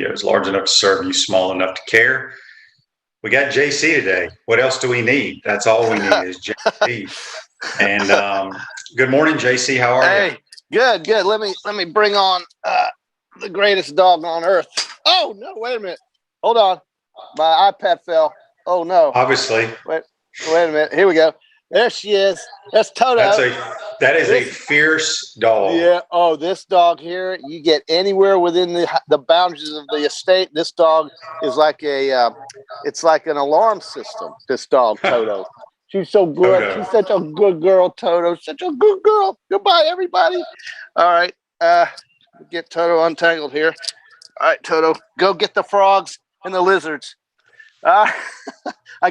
studios, large enough to serve you, small enough to care. We got JC today. What else do we need? That's all we need is JC. And good morning, JC. How are you? Hey, good. Let me bring on the greatest dog on earth. Oh no! Wait a minute. Hold on. My iPad fell. Oh no! Obviously. Wait a minute. Here we go. There she is. That's Toto. That is a fierce dog. Yeah. Oh, this dog here. You get anywhere within the boundaries of the estate. This dog is like it's like an alarm system. This dog, Toto. She's so good. Toto. She's such a good girl, Toto. Such a good girl. Goodbye, everybody. All right. Get Toto untangled here. All right, Toto. Go get the frogs and the lizards. I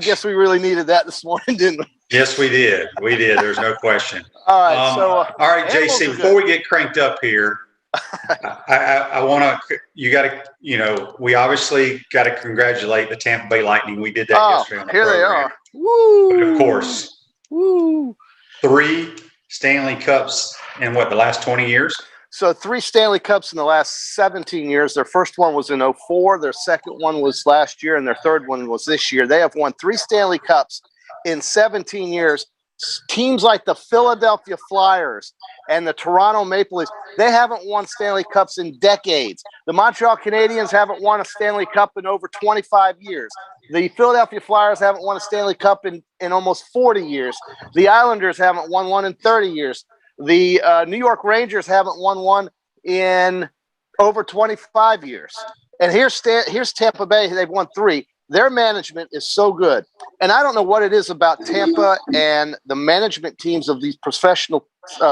guess we really needed that this morning, didn't we? Yes, we did. We did. There's no question. All right. All right, JC, before we get cranked up here, I want to, we obviously got to congratulate the Tampa Bay Lightning. We did that yesterday on the program. Here they are. Woo! But of course, woo! 3 Stanley Cups in the last 20 years? So 3 Stanley Cups in the last 17 years. Their first one was in 2004. Their second one was last year, and their third one was this year. They have won 3 Stanley Cups in 17 years. Teams like the Philadelphia Flyers and the Toronto Maple Leafs, they haven't won Stanley Cups in decades. The Montreal Canadiens haven't won a Stanley Cup in over 25 years. The Philadelphia Flyers haven't won a Stanley Cup in almost 40 years. The Islanders haven't won one in 30 years. The New York Rangers haven't won one in over 25 years. And here's Tampa Bay. They've won 3. Their management is so good. And I don't know what it is about Tampa and the management teams of these professional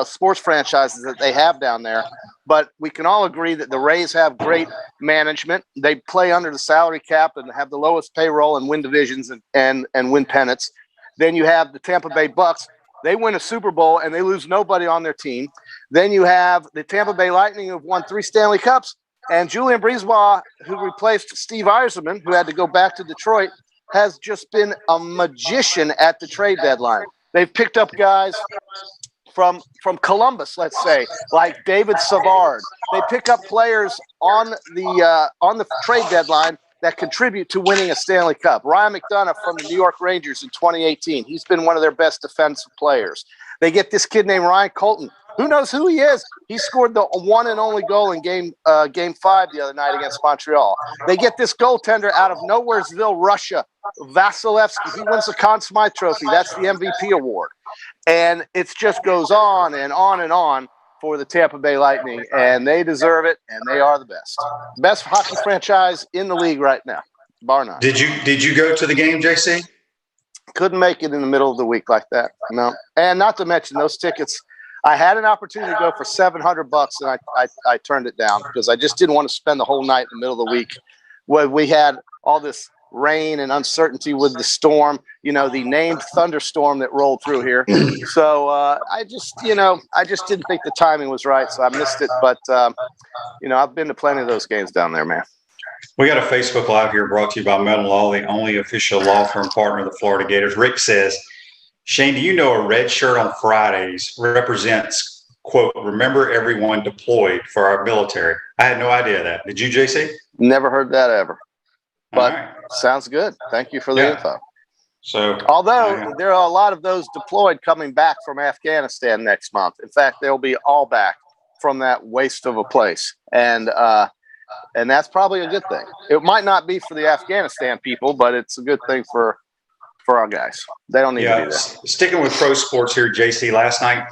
sports franchises that they have down there. But we can all agree that the Rays have great management. They play under the salary cap and have the lowest payroll and win divisions and win pennants. Then you have the Tampa Bay Bucks. They win a Super Bowl and they lose nobody on their team. Then you have the Tampa Bay Lightning, who've won 3 Stanley Cups. And Julien Brisebois, who replaced Steve Yzerman, who had to go back to Detroit, has just been a magician at the trade deadline. They've picked up guys from Columbus, let's say, like David Savard. They pick up players on the trade deadline that contribute to winning a Stanley Cup. Ryan McDonough from the New York Rangers in 2018. He's been one of their best defensive players. They get this kid named Ryan Colton. Who knows who he is? He scored the one and only goal in game 5 the other night against Montreal. They get this goaltender out of Nowheresville, Russia, Vasilevsky. He wins the Conn Smythe Trophy. That's the MVP award. And it just goes on and on and on for the Tampa Bay Lightning, and they deserve it, and they are the best. Best hockey franchise in the league right now, bar none. Did you go to the game, JC? Couldn't make it in the middle of the week like that, no. And not to mention those tickets, I had an opportunity to go for $700, and I turned it down because I just didn't want to spend the whole night in the middle of the week where we had all this rain and uncertainty with the storm, the named thunderstorm that rolled through here. So I just didn't think the timing was right, so I missed it. But, I've been to plenty of those games down there, man. We got a Facebook Live here brought to you by Metal Law, the only official law firm partner of the Florida Gators. Rick says, Shane, do you know a red shirt on Fridays represents, quote, remember everyone deployed for our military? I had no idea that. Did you, JC? Never heard that ever. But Sounds good. Thank you for the info. So, although there are a lot of those deployed coming back from Afghanistan next month. In fact, they'll be all back from that waste of a place. And that's probably a good thing. It might not be for the Afghanistan people, but it's a good thing for our guys. They don't need to be there. Sticking with pro sports here, JC, last night,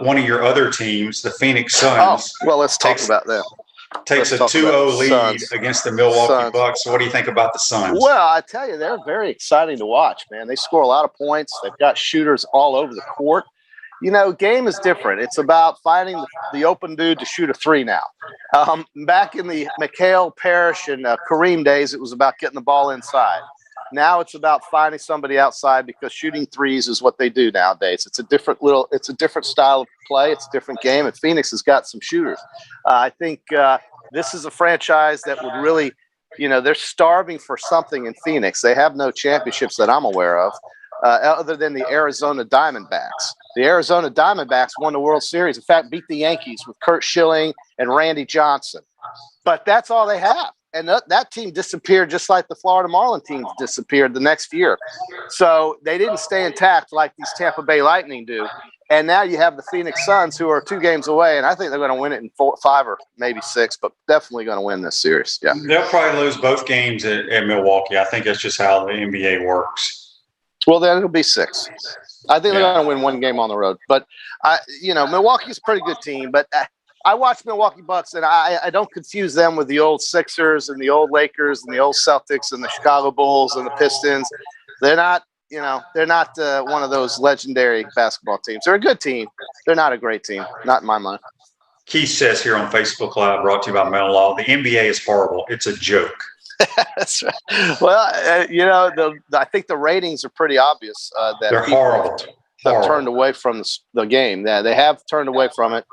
one of your other teams, the Phoenix Suns. Oh, well, let's talk about them. Takes a 2-0 lead against the Milwaukee Bucks. So what do you think about the Suns? Well, I tell you, they're very exciting to watch, man. They score a lot of points. They've got shooters all over the court. Game is different. It's about finding the open dude to shoot a 3 now. Back in the McHale, Parrish, and Kareem days, it was about getting the ball inside. Now it's about finding somebody outside because shooting 3s is what they do nowadays. It's a different style of play. It's a different game, and Phoenix has got some shooters. I think this is a franchise that would really, they're starving for something in Phoenix. They have no championships that I'm aware of, other than the Arizona Diamondbacks. The Arizona Diamondbacks won the World Series. In fact, beat the Yankees with Curt Schilling and Randy Johnson. But that's all they have. and that team disappeared just like the Florida Marlin teams disappeared the next year. So they didn't stay intact like these Tampa Bay Lightning do. And now you have the Phoenix Suns, who are 2 games away, and I think they're going to win it in 5 or maybe 6, but definitely going to win this series. Yeah, they'll probably lose both games at Milwaukee. I think that's just how the NBA works. Well, then it'll be 6. I think they're going to win 1 game on the road. But Milwaukee's a pretty good team. But I watch Milwaukee Bucks, and I don't confuse them with the old Sixers and the old Lakers and the old Celtics and the Chicago Bulls and the Pistons. They're not. They're not one of those legendary basketball teams. They're a good team. They're not a great team, not in my mind. Keith says here on Facebook Live, brought to you by Mental Law, the NBA is horrible. It's a joke. That's right. Well, I think the ratings are pretty obvious. That they're horrible. Have turned away from the game. Yeah, they have turned away from it.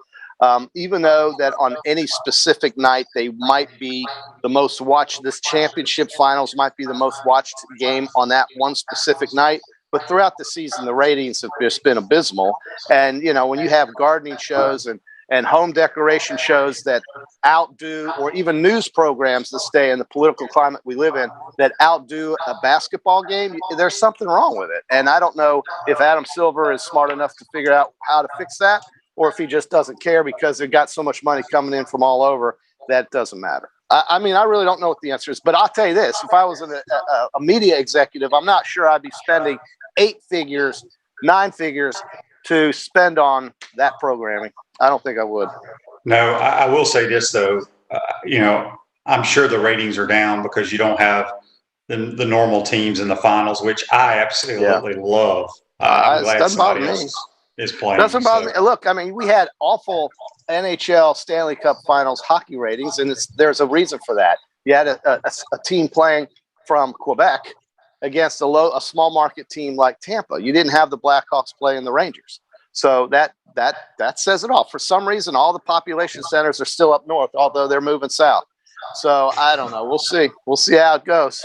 Even though that on any specific night they might be the most watched, this championship finals might be the most watched game on that one specific night. But throughout the season, the ratings have just been abysmal. And, when you have gardening shows and home decoration shows that outdo, or even news programs that stay in the political climate we live in, that outdo a basketball game, there's something wrong with it. And I don't know if Adam Silver is smart enough to figure out how to fix that, or if he just doesn't care because they've got so much money coming in from all over that it doesn't matter. I really don't know what the answer is, but I'll tell you this. If I was a media executive, I'm not sure I'd be spending 8 figures, 9 figures to spend on that programming. I don't think I would. No, I will say this, though. I'm sure the ratings are down because you don't have the normal teams in the finals, which I absolutely love. I'm glad somebody else is playing. Doesn't bother me. Look, we had awful NHL Stanley Cup Finals hockey ratings, and there's a reason for that. You had a team playing from Quebec against a small market team like Tampa. You didn't have the Blackhawks playing the Rangers, so that says it all. For some reason, all the population centers are still up north, although they're moving south. So I don't know. We'll see. We'll see how it goes.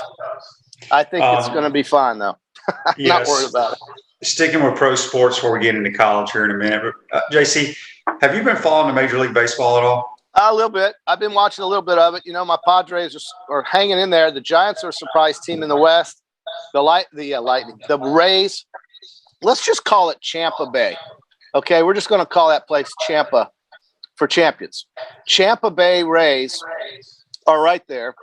I think it's going to be fine, though. I'm not worried about it. Sticking with pro sports before we get into college here in a minute. JC, have you been following the Major League Baseball at all? A little bit. I've been watching a little bit of it. My Padres are hanging in there. The Giants are a surprise team in the West. The Lightning, the Rays. Let's just call it Champa Bay. Okay, we're just going to call that place Champa for champions. Champa Bay Rays are right there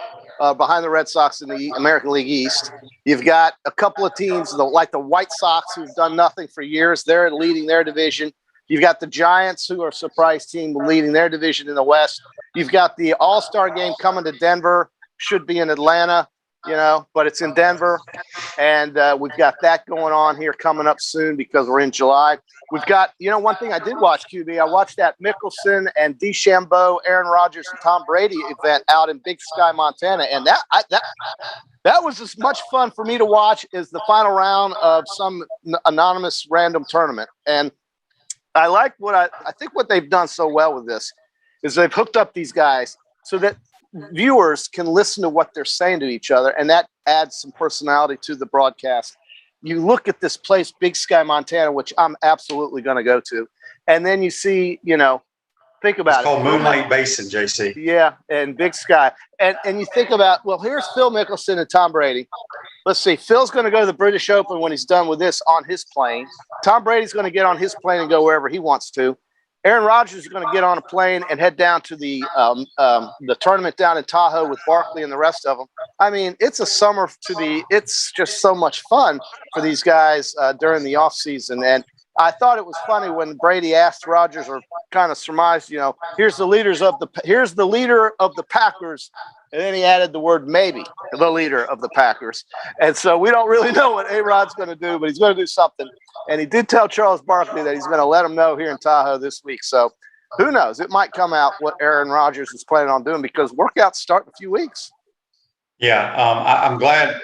behind the Red Sox in the American League East. You've got a couple of teams like the White Sox who've done nothing for years. They're leading their division. You've got the Giants, who are a surprise team, leading their division in the West. You've got the All-Star game coming to Denver. Should be in Atlanta, but it's in Denver. And we've got that going on here coming up soon because we're in July. We've got, one thing I did watch, QB. I watched that Mickelson and DeChambeau, Aaron Rodgers, and Tom Brady event out in Big Sky, Montana. And that was as much fun for me to watch as the final round of some anonymous random tournament. And I like I think what they've done so well with this is they've hooked up these guys so that viewers can listen to what they're saying to each other, and that adds some personality to the broadcast. You look at this place, Big Sky, Montana, which I'm absolutely going to go to, and then you see, think about it's called Moonlight Basin, JC. Yeah, and Big Sky. And you think about, well, here's Phil Mickelson and Tom Brady. Let's see, Phil's going to go to the British Open when he's done with this on his plane. Tom Brady's going to get on his plane and go wherever he wants to. Aaron Rodgers is going to get on a plane and head down to the tournament down in Tahoe with Barkley and the rest of them. It's a summer it's just so much fun for these guys during the off season. And I thought it was funny when Brady asked Rodgers, or kind of surmised, here's the leader of the Packers. And then he added the word maybe, the leader of the Packers. And so we don't really know what A-Rod's going to do, but he's going to do something. And he did tell Charles Barkley that he's going to let him know here in Tahoe this week. So who knows? It might come out what Aaron Rodgers is planning on doing, because workouts start in a few weeks. Yeah, I'm glad.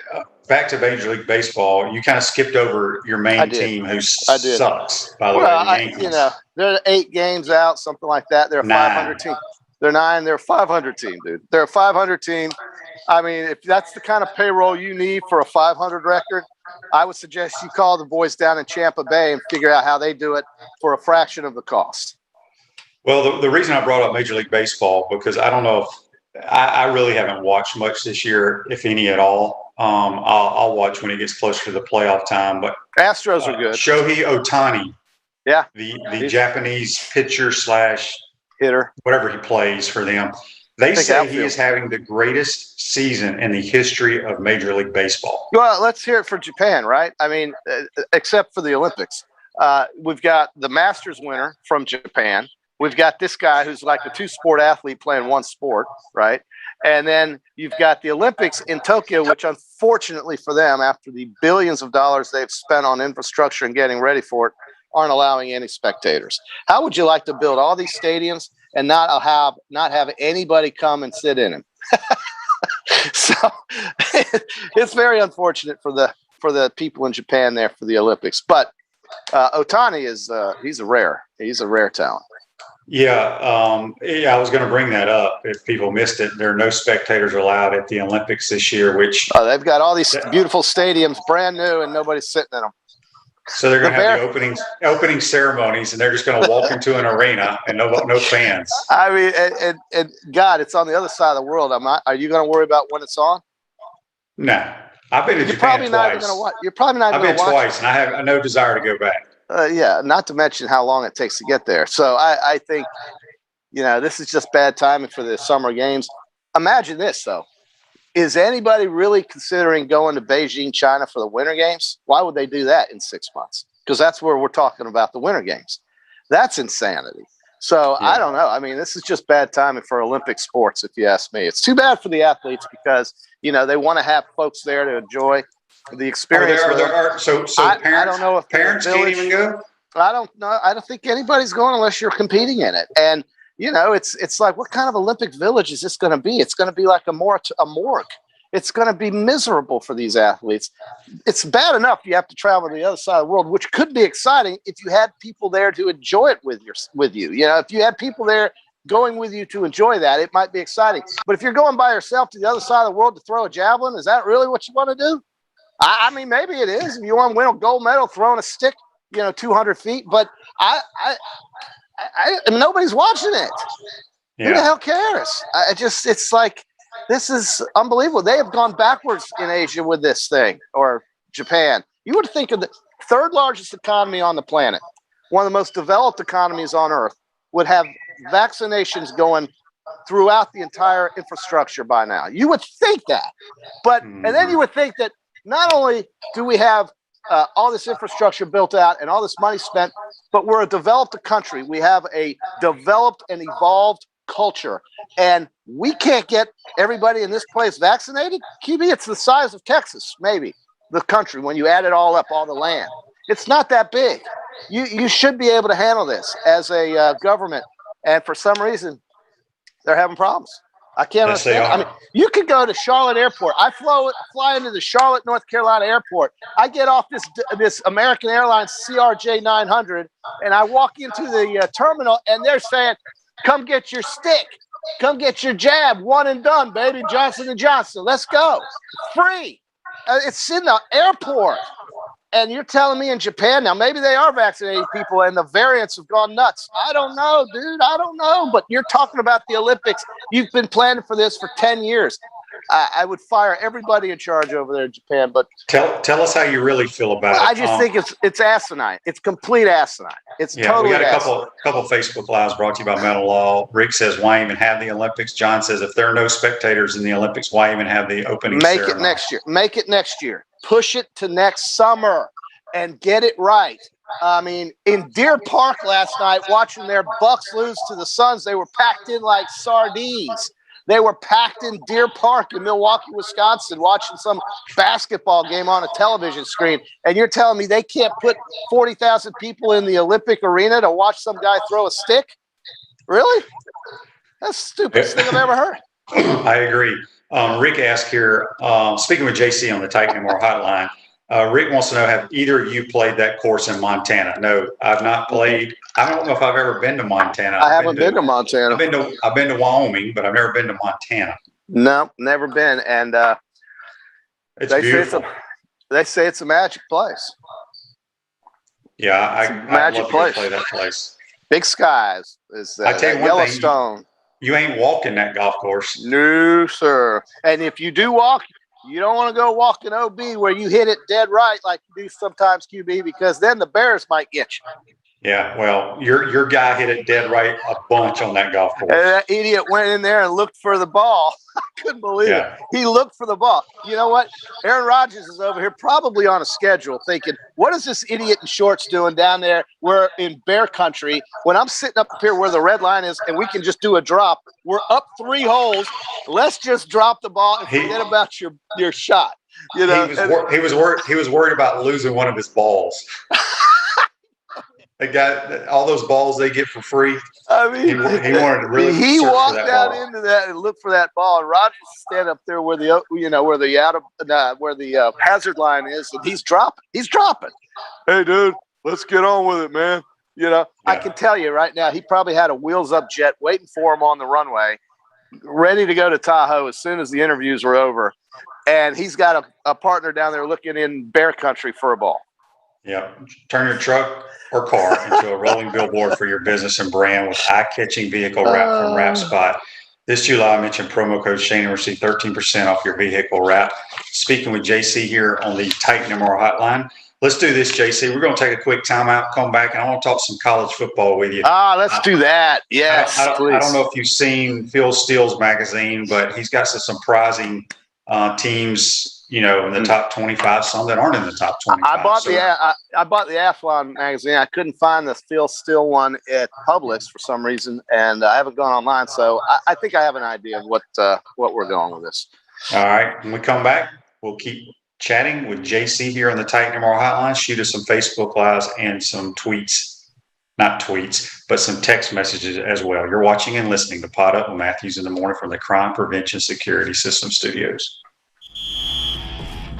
Back to Major League Baseball, you kind of skipped over your main team, who sucks, by the way. The Yankees. They're 8 games out, something like that. They're a 500 team. They're 9. They're a 500 team, dude. They're a 500 team. If that's the kind of payroll you need for a 500 record, I would suggest you call the boys down in Champa Bay and figure out how they do it for a fraction of the cost. Well, the reason I brought up Major League Baseball, because I don't know I really haven't watched much this year, if any at all. I'll watch when it gets closer to the playoff time. But Astros are good. Shohei Ohtani, Yeah, the Japanese pitcher slash hitter, whatever he plays for them, they say outfield. he is having the greatest season in the history of Major League Baseball. Well, let's hear it for Japan, right? I mean, except for the Olympics. We've got the Masters winner from Japan. We've got this guy who's like a two-sport athlete playing one sport, right? And then you've got the Olympics in Tokyo, which unfortunately for them, after the billions of dollars they've spent on infrastructure and getting ready for it, aren't allowing any spectators. How would you like to build all these stadiums and not have anybody come and sit in them? So it's very unfortunate for the people in Japan there for the Olympics. But Ohtani is he's a rare talent. Yeah, I was going to bring that up. If people missed it, there are no spectators allowed at the Olympics this year, which they've got all these beautiful stadiums, brand new, and nobody's sitting in them. So they're going to have the opening ceremonies, and they're just going to walk into an arena and no fans. I mean, and God, it's on the other side of the world. Are you going to worry about when it's on? No, I've been to Japan probably twice. Not even gonna watch. You're probably not. I've been twice, and I have no desire to go back. Yeah, not to mention how long it takes to get there. So I think, this is just bad timing for the summer games. Imagine this, though. Is anybody really considering going to Beijing, China for the Winter Games? Why would they do that in 6 months? Because that's where we're talking about the Winter Games. That's insanity. So yeah. I don't know. I mean, this is just bad timing for Olympic sports, if you ask me. It's too bad for the athletes because, they want to have folks there to enjoy the experience. So parents, I don't know if parents can't even go? I don't know. I don't think anybody's going unless you're competing in it. And, it's like, what kind of Olympic village is this going to be? It's going to be like a morgue. It's going to be miserable for these athletes. It's bad enough you have to travel to the other side of the world, which could be exciting if you had people there to enjoy it with you. If you had people there going with you to enjoy that, it might be exciting. But if you're going by yourself to the other side of the world to throw a javelin, is that really what you want to do? I mean, maybe it is. If you want to win a gold medal throwing a stick, 200 feet, but nobody's watching it. Yeah. Who the hell cares? It's like, this is unbelievable. They have gone backwards in Asia with this thing, or Japan. You would think of the third largest economy on the planet, one of the most developed economies on earth, would have vaccinations going throughout the entire infrastructure by now. You would think that. But, and then you would think that not only do we have all this infrastructure built out and all this money spent, but we're a developed country. We have a developed and evolved culture, and we can't get everybody in this place vaccinated. QB, it's the size of Texas, maybe, the country, when you add it all up, all the land. It's not that big. You should be able to handle this as a government, and for some reason, they're having problems. I can't understand. I mean, you could go to Charlotte Airport. I fly into the Charlotte, North Carolina airport. I get off this American Airlines CRJ 900, and I walk into the terminal, and they're saying, "Come get your stick. Come get your jab. One and done, baby. Johnson & Johnson. Let's go. Free." It's in the airport. And you're telling me in Japan, now maybe they are vaccinating people and the variants have gone nuts. I don't know, dude. I don't know. But you're talking about the Olympics. You've been planning for this for 10 years. I would fire everybody in charge over there in Japan. But tell us how you really feel about it. I just think it's asinine. It's complete asinine. It's totally we got asinine. a couple Facebook Lives brought to you by Metal Law. Rick says, why even have the Olympics? John says, if there are no spectators in the Olympics, why even have the opening ceremony? Make it next year. Make it next year. Push it to next summer and get it right. I mean, in Deer Park last night, watching their Bucks lose to the Suns, they were packed in like sardines. They were packed in Deer Park in Milwaukee, Wisconsin, watching some basketball game on a television screen. And you're telling me they can't put 40,000 people in the Olympic arena to watch some guy throw a stick? Really? That's the stupidest thing I've ever heard. I agree. Rick asked here, speaking with JC on the Titan More hotline, Rick wants to know, have either of you played that course in Montana? No, I've not played. I don't know if I've ever been to Montana. I haven't been to Montana. I've been to Wyoming, but I've never been to Montana. No, never been. And it's beautiful. They say it's a magic place. Yeah, I'd love to play that place. Big skies is I tell you Yellowstone. You ain't walking that golf course. No, sir. And if you do walk, you don't want to go walking OB where you hit it dead right like you do sometimes QB, because then the Bears might get you. Yeah, well, your guy hit it dead right a bunch on that golf course. And that idiot went in there and looked for the ball. I couldn't believe it. He looked for the ball. You know what? Aaron Rodgers is over here probably on a schedule thinking, what is this idiot in shorts doing down there? We're in bear country when I'm sitting up here where the red line is and we can just do a drop. We're up 3 holes. Let's just drop the ball and forget about your shot. You know, he was worried about losing one of his balls. They got all those balls they get for free. I mean, he wanted to really. He walked for that out ball. into that and looked for that ball. And Rodgers stand up there where the hazard line is, and he's dropping. Hey, dude, let's get on with it, man. You know, yeah. I can tell you right now, he probably had a wheels up jet waiting for him on the runway, ready to go to Tahoe as soon as the interviews were over. And he's got a partner down there looking in bear country for a ball. Yeah, turn your truck or car into a rolling billboard for your business and brand with eye-catching vehicle wrap from WrapSpot. This July, mention promo code Shane and receive 13% off your vehicle wrap. Speaking with JC here on the Titan MR hotline. Let's do this, JC. We're going to take a quick timeout, come back, and I want to talk some college football with you. Let's do that. Yes, please. I don't know if you've seen Phil Steele's magazine, but he's got some surprising teams, you know, in the top 25, some that aren't in the top 25. I bought the Athlon magazine. I couldn't find the Phil Steele one at Publix for some reason, and I haven't gone online. So I think I have an idea of what we're going with this. All right. When we come back, we'll keep chatting with JC here on the Titan MR hotline. Shoot us some Facebook Lives and some tweets. Not tweets, but some text messages as well. You're watching and listening to Pod Up with Matthews in the Morning from the Crime Prevention Security System Studios.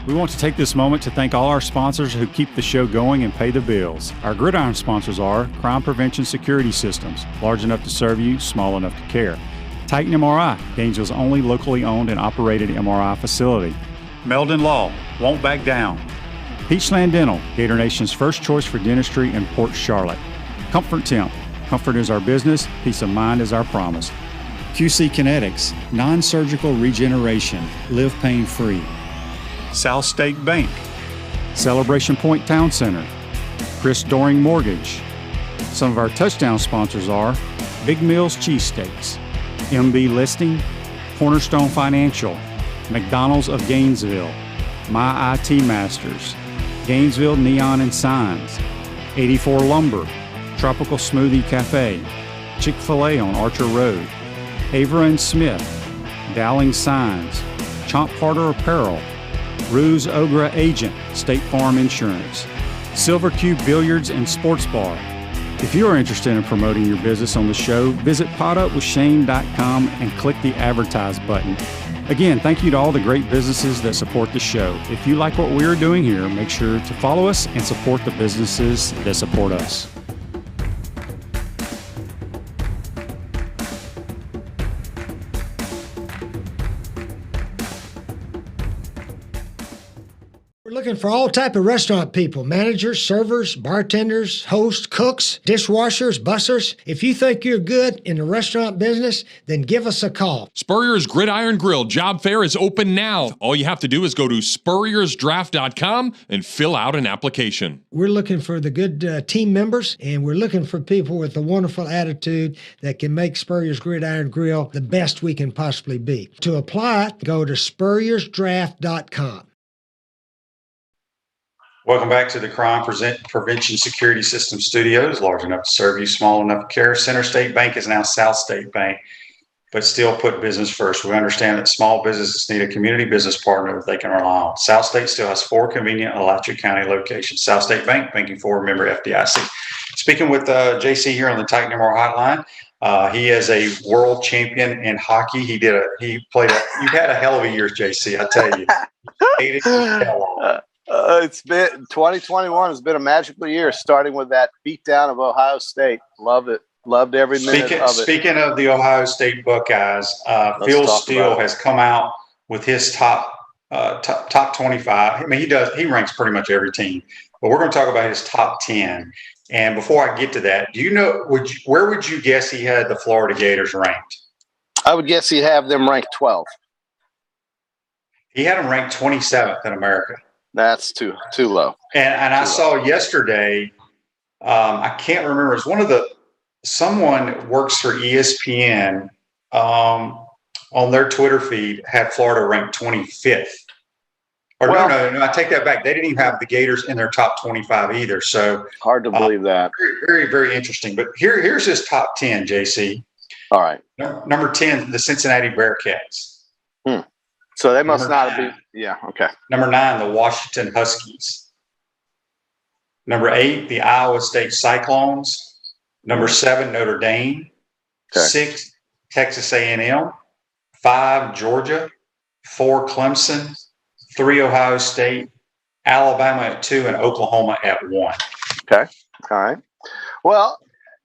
We want to take this moment to thank all our sponsors who keep the show going and pay the bills. Our gridiron sponsors are Crime Prevention Security Systems, large enough to serve you, small enough to care. Titan MRI, Gainesville's only locally owned and operated MRI facility. Meldon Law, won't back down. Peachland Dental, Gator Nation's first choice for dentistry in Port Charlotte. Comfort Temp, comfort is our business, peace of mind is our promise. QC Kinetics, non-surgical regeneration, live pain-free. South State Bank, Celebration Point Town Center, Chris Doring Mortgage. Some of our touchdown sponsors are Big Mills Cheesesteaks, MB Listing, Cornerstone Financial, McDonald's of Gainesville, My IT Masters, Gainesville Neon and Signs, 84 Lumber, Tropical Smoothie Cafe, Chick-fil-A on Archer Road, Avera and Smith, Dowling Signs, Chomp Carter Apparel, Ruse Ogra Agent, State Farm Insurance, Silver Cube Billiards and Sports Bar. If you are interested in promoting your business on the show, visit podupwithshane.com and click the advertise button. Again, thank you to all the great businesses that support the show. If you like what we are doing here, make sure to follow us and support the businesses that support us. We're looking for all type of restaurant people, managers, servers, bartenders, hosts, cooks, dishwashers, bussers. If you think you're good in the restaurant business, then give us a call. Spurrier's Gridiron Grill job fair is open now. All you have to do is go to spurriersdraft.com and fill out an application. We're looking for the good team members, and we're looking for people with a wonderful attitude that can make Spurrier's Gridiron Grill the best we can possibly be. To apply, go to spurriersdraft.com. Welcome back to the Crime Prevention Security System Studios, large enough to serve you, small enough to care. Center State Bank is now South State Bank, but still put business first. We understand that small businesses need a community business partner that they can rely on. South State still has 4 convenient Alachua County locations. South State Bank, banking for member FDIC. Speaking with JC here on the Titan MR hotline, he is a world champion in hockey. You've had a hell of a year, JC, I tell you. Hated the hell off. It's been 2021 has been a magical year, starting with that beatdown of Ohio State. Love it. Loved every minute of it. Speaking of the Ohio State Buckeyes, Phil Steele has come out with his top 25. I mean, he ranks pretty much every team, but we're going to talk about his top 10. And before I get to that, do you know where would you guess he had the Florida Gators ranked? I would guess he'd have them ranked 12. He had them ranked 27th in America. That's too low. And I saw yesterday, I can't remember, it's someone works for ESPN on their Twitter feed had Florida ranked 25th. Or no, I take that back. They didn't even have the Gators in their top 25 either. So hard to believe that. Very, very interesting. But here's his top 10, JC. All right. Number 10, the Cincinnati Bearcats. So they must not have been. Yeah. Okay. Number 9, the Washington Huskies. Number 8, the Iowa State Cyclones. Number 7, Notre Dame. Okay. 6, Texas A&M. 5, Georgia. 4, Clemson. 3, Ohio State. Alabama at 2, and Oklahoma at 1. Okay. All right. Well,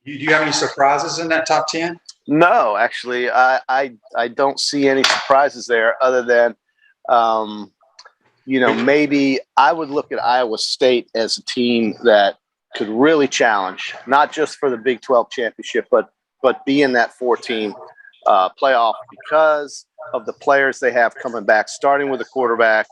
Do you have any surprises in that top 10? no, actually, I don't see any surprises there other than, maybe I would look at Iowa State as a team that could really challenge, not just for the Big 12 championship, but be in that 4-team playoff because of the players they have coming back, starting with the quarterback,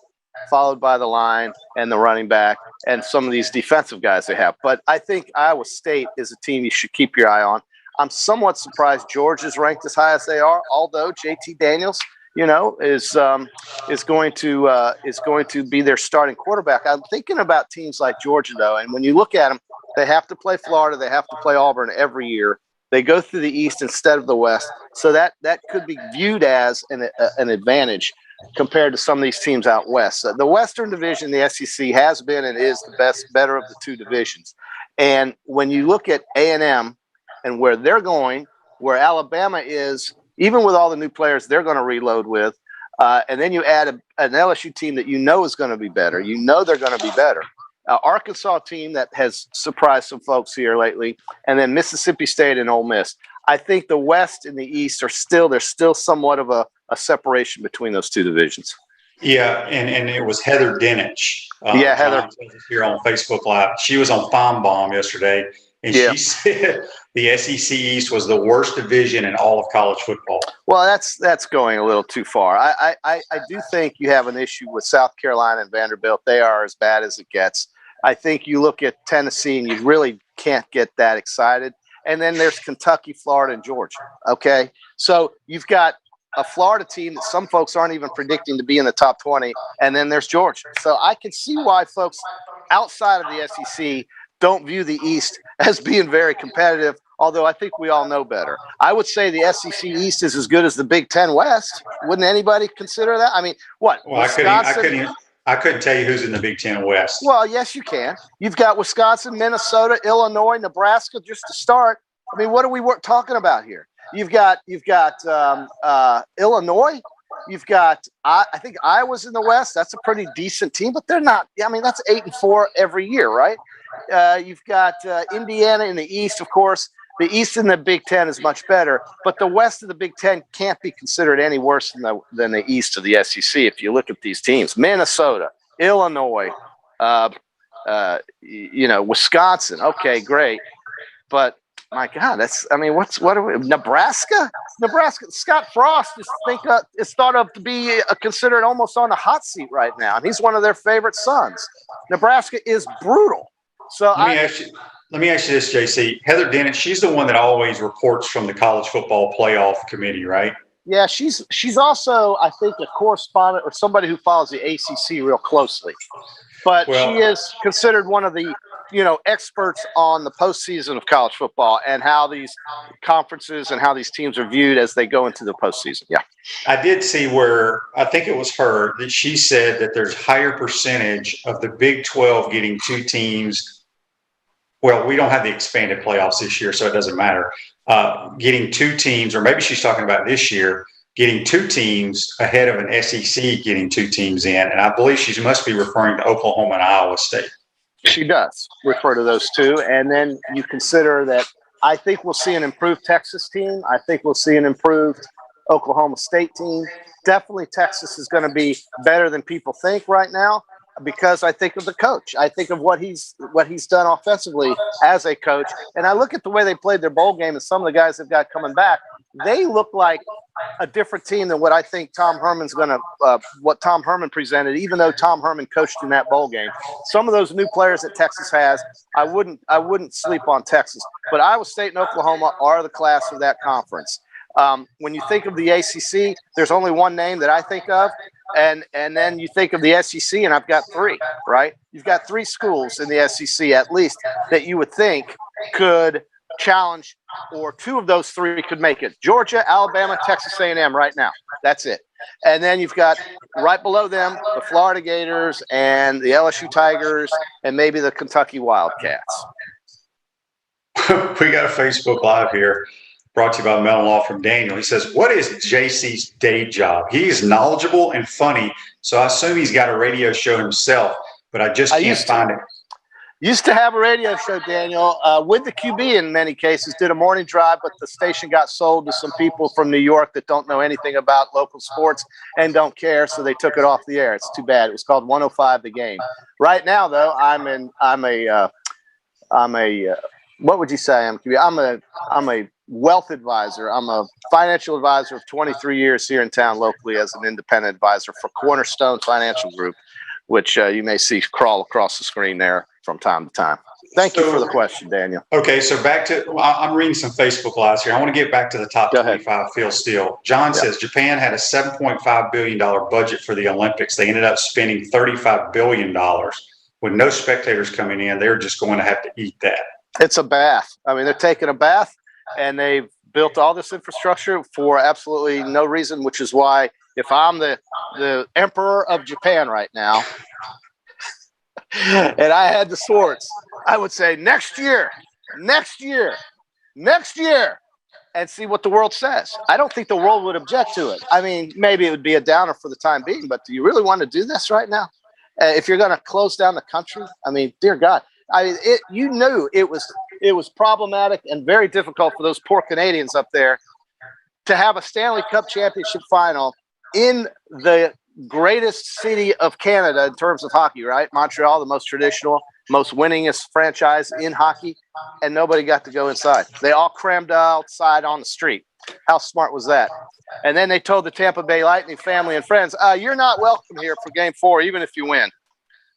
followed by the line and the running back, and some of these defensive guys they have. But I think Iowa State is a team you should keep your eye on. I'm somewhat surprised Georgia's ranked as high as they are, although JT Daniels, is going to be their starting quarterback. I'm thinking about teams like Georgia, though, and when you look at them, they have to play Florida, they have to play Auburn every year. They go through the East instead of the West, so that could be viewed as an advantage compared to some of these teams out west. The Western Division, the SEC, has been and is the better of the two divisions. And when you look at A&M and where they're going, where Alabama is, even with all the new players they're going to reload with, and then you add an LSU team that is going to be better. They're going to be better. Arkansas team that has surprised some folks here lately, and then Mississippi State and Ole Miss. I think the West and the East there's still somewhat of a separation between those two divisions. Yeah, and it was Heather Dinich. Heather here on Facebook Live. She was on Feinbaum yesterday, and she said the SEC East was the worst division in all of college football. Well, that's going a little too far. I do think you have an issue with South Carolina and Vanderbilt. They are as bad as it gets. I think you look at Tennessee and you really can't get that excited. And then there's Kentucky, Florida, and Georgia. Okay, so you've got a Florida team that some folks aren't even predicting to be in the top 20, and then there's Georgia. So I can see why folks outside of the SEC don't view the East as being very competitive, although I think we all know better. I would say the SEC East is as good as the Big Ten West. Wouldn't anybody consider that? I mean, what? Well, I couldn't tell you who's in the Big Ten West. Well, yes, you can. You've got Wisconsin, Minnesota, Illinois, Nebraska, just to start. I mean, what are we talking about here? You've got Illinois. You've got I think Iowa's in the West. That's a pretty decent team, but they're not. I mean, that's 8-4 every year, right? You've got Indiana in the East, of course. The East in the Big Ten is much better, but the West of the Big Ten can't be considered any worse than the East of the SEC if you look at these teams. Minnesota, Illinois, Wisconsin. Okay, great, but my God, what are we? Nebraska? Scott Frost is thought of to be considered almost on the hot seat right now, and he's one of their favorite sons. Nebraska is brutal. So let me ask you this, JC. Heather Dinich, she's the one that always reports from the College Football Playoff Committee, right? Yeah, she's also, I think, a correspondent or somebody who follows the ACC real closely. But she is considered one of the, experts on the postseason of college football and how these conferences and how these teams are viewed as they go into the postseason. Yeah. I did see where, I think it was her, that she said that there's higher percentage of the Big 12 getting two teams. Well, we don't have the expanded playoffs this year, so it doesn't matter. Getting two teams, or maybe she's talking about this year, getting two teams ahead of an SEC getting two teams in. And I believe she must be referring to Oklahoma and Iowa State. She does refer to those two. And then you consider that I think we'll see an improved Texas team. I think we'll see an improved Oklahoma State team. Definitely Texas is going to be better than people think right now because I think of the coach. I think of what he's done offensively as a coach. And I look at the way they played their bowl game and some of the guys they've got coming back. they look like a different team than what I think Tom Herman's going to, what Tom Herman presented, even though Tom Herman coached in that bowl game. Some of those new players that Texas has, I wouldn't sleep on Texas, but Iowa State and Oklahoma are the class of that conference. When you think of the ACC, there's only one name that I think of, and then you think of the SEC, and I've got three, right? You've got three schools in the SEC at least that you would think could challenge, or two of those three could make it. Georgia, Alabama, Texas A&M right now. That's it. And then you've got right below them the Florida Gators and the LSU Tigers and maybe the Kentucky Wildcats. We got a Facebook Live here brought to you by Mellon Law from Daniel. He says, what is JC's day job? He's knowledgeable and funny, so I assume he's got a radio show himself, but I just can't find it. Used to have a radio show, Daniel, with the QB in many cases, did a morning drive, but the station got sold to some people from New York that don't know anything about local sports and don't care, so they took it off the air. It's too bad. It was called 105 The Game. Right now, though, I'm a what would you say I'm a wealth advisor. I'm a financial advisor of 23 years here in town locally as an independent advisor for Cornerstone Financial Group, which you may see crawl across the screen there from time to time. Thank you for the question, Daniel. Okay, so back to, I'm reading some Facebook Lives here. I want to get back to the top 25, Phil Steele. John says Japan had a $7.5 billion budget for the Olympics. They ended up spending $35 billion with no spectators coming in. They're just going to have to eat that. It's a bath. I mean, they're taking a bath, and they've built all this infrastructure for absolutely no reason, which is why if I'm the emperor of Japan right now, and I had the swords, I would say next year, and see what the world says. I don't think the world would object to it. I mean, maybe it would be a downer for the time being, but do you really want to do this right now? If you're going to close down the country, I mean, dear God, you knew it was problematic and very difficult for those poor Canadians up there to have a Stanley Cup championship final in the greatest city of Canada in terms of hockey, right? Montreal, the most traditional, most winningest franchise in hockey, and nobody got to go inside. They all crammed outside on the street. How smart was that? And then they told the Tampa Bay Lightning family and friends, you're not welcome here for Game 4, even if you win.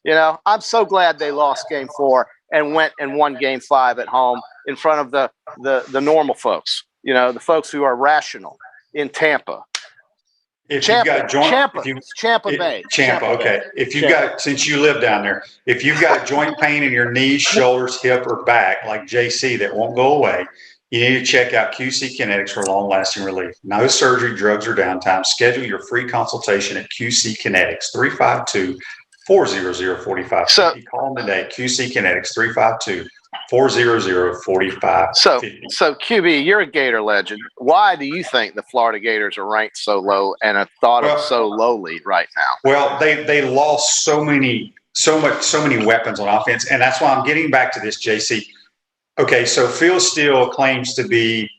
You know, I'm so glad they lost Game 4 and went and won Game 5 at home in front of the normal folks, you know, the folks who are rational in Tampa. Champa Bay. Okay. If you've got, since you live down there, if you've got joint pain in your knees, shoulders, hip, or back, like JC, that won't go away, you need to check out QC Kinetics for long-lasting relief. No surgery, drugs, or downtime. Schedule your free consultation at QC Kinetics, 352-400-4550. So, call them today, QC Kinetics, 352-400-4550. So QB, you're a Gator legend. Why do you think the Florida Gators are ranked so low and are thought of so lowly right now? Well, they lost so many weapons on offense, and that's why I'm getting back to this, JC. Okay, so Phil Steele claims to be,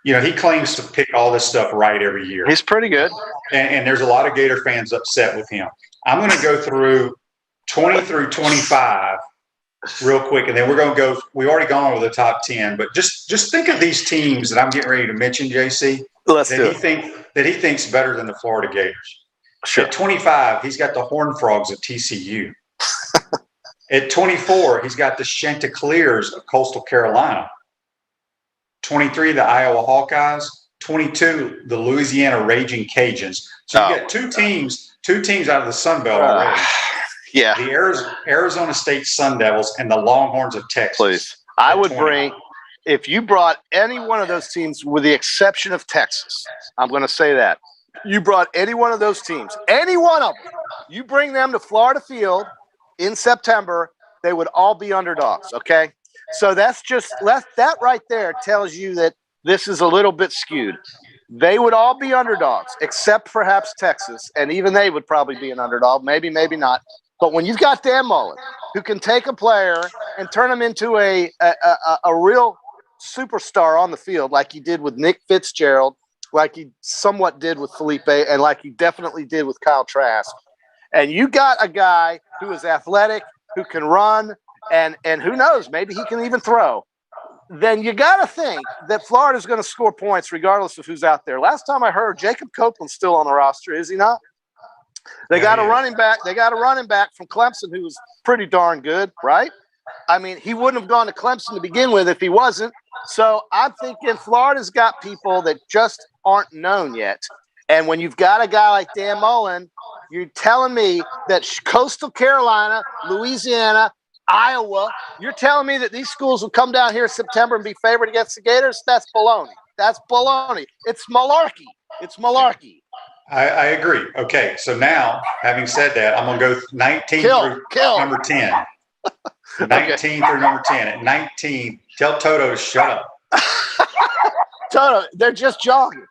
you know, he claims to pick all this stuff right every year. He's pretty good. And there's a lot of Gator fans upset with him. I'm going to go through 20 through 25 real quick, and then we're going to go – we already gone over the top 10, but just think of these teams that I'm getting ready to mention, JC, that he thinks better than the Florida Gators. Sure. At 25, he's got the Horned Frogs at TCU. At 24, he's got the Chanticleers of Coastal Carolina. 23, the Iowa Hawkeyes. 22, the Louisiana Raging Cajuns. So you got two teams out of the Sun Belt already. Yeah. The Arizona State Sun Devils and the Longhorns of Texas. Please. I would bring, if you brought any one of those teams, with the exception of Texas, I'm going to say that. You brought any one of those teams, any one of them, you bring them to Florida Field in September, they would all be underdogs, okay? So that right there tells you that this is a little bit skewed. They would all be underdogs, except perhaps Texas, and even they would probably be an underdog, maybe not. But when you've got Dan Mullen, who can take a player and turn him into a real superstar on the field, like he did with Nick Fitzgerald, like he somewhat did with Felipe, and like he definitely did with Kyle Trask, and you got a guy who is athletic, who can run, and who knows, maybe he can even throw. then you got to think that Florida's going to score points regardless of who's out there. Last time I heard, Jacob Copeland's still on the roster, is he not? They got a running back. They got a running back from Clemson who was pretty darn good, right? I mean, he wouldn't have gone to Clemson to begin with if he wasn't. So I'm thinking Florida's got people that just aren't known yet. And when you've got a guy like Dan Mullen, you're telling me that Coastal Carolina, Louisiana, Iowa, you're telling me that these schools will come down here in September and be favored against the Gators? That's baloney. That's baloney. It's malarkey. It's malarkey. I agree. Okay, so now, having said that, I'm going to go 19 through number 10. 19 through number 10. At 19, tell Toto to shut up. Toto, they're just jogging.